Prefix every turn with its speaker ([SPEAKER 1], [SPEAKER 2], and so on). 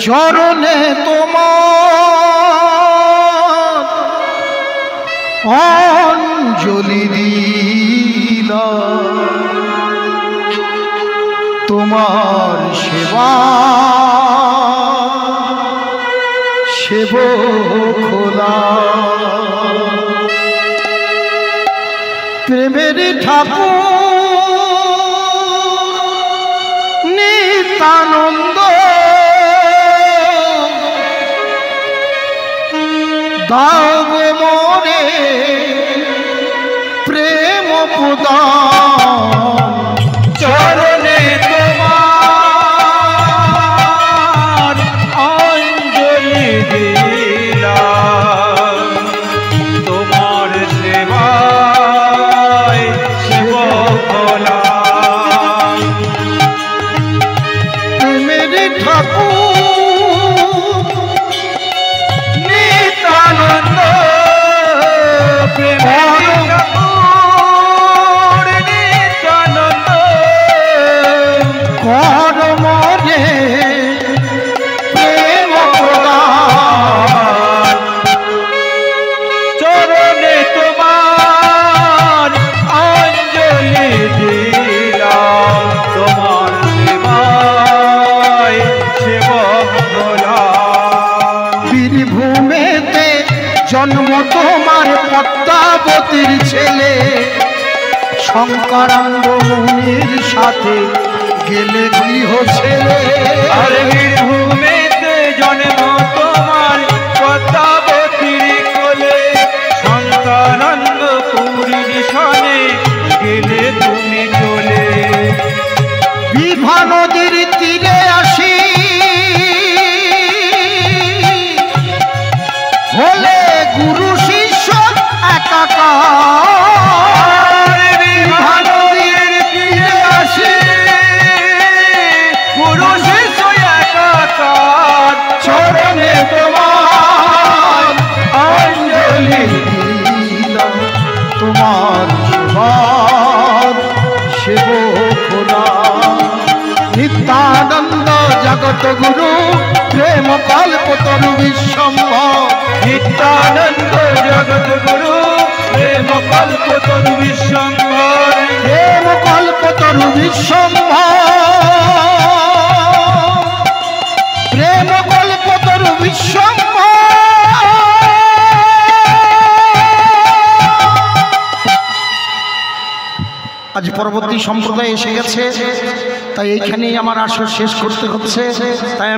[SPEAKER 1] চরণে তোমার অঞ্জলি দিলাম, তোমার সেবা সেবক হলাম। প্রেমের ঠাকুর নিত্যানন্দ দাও গো মোরে প্রেম প্রদান,
[SPEAKER 2] চরণে তোমার অঞ্জলি দিলাম, তোমার সেবায় সেবক হলাম।
[SPEAKER 1] প্রেমের ঠাকুর
[SPEAKER 2] নিত্যানন্দ প্রেমের ঠাকুর নিত্যানন্দ
[SPEAKER 1] কর মোরে প্রেম প্রদান,
[SPEAKER 2] চরণে তোমার অঞ্জলি দিলাম, তোমার সেবায় সেবক হলাম।
[SPEAKER 1] বীরভূমেতে জন্ম তোমার পদ্মাবতীর ছেলে, শঙ্করাঙ্গ মুনির সাথে গেলে গৃহ ছেলে।
[SPEAKER 2] আর বীরভূমেতে জন্ম তোমার পদ্মাবতীর কোলে, শঙ্করাঙ্গ পুরীর সনে গেলে তুমি চলে।
[SPEAKER 1] বিভা নদীর তীরে আসি হলে গুরু শিষ্য একাকার। বিভা নদীর তীরে আসি
[SPEAKER 2] গুরু শিষ্য একাকার,
[SPEAKER 1] চরণে তোমার অঞ্জলি দিলাম, তোমার সেবার সেবক হলাম। নিত্যানন্দ জগত গুরু প্রেম কল্পতরু বিশ্বম্ভর,
[SPEAKER 2] নিত্যানন্দ জগৎ গুরু প্রেম কল্পতরু বিশ্বম্ভর,
[SPEAKER 1] প্রেম কল্পতরু বিশ্বম্ভর, প্রেম কল্পতরু বিশ্বম্ভর। আজ পরবর্তী সম্প্রদায় এসে গেছে, তাই এইখানেই আমার আসর শেষ করতে হচ্ছে। তাই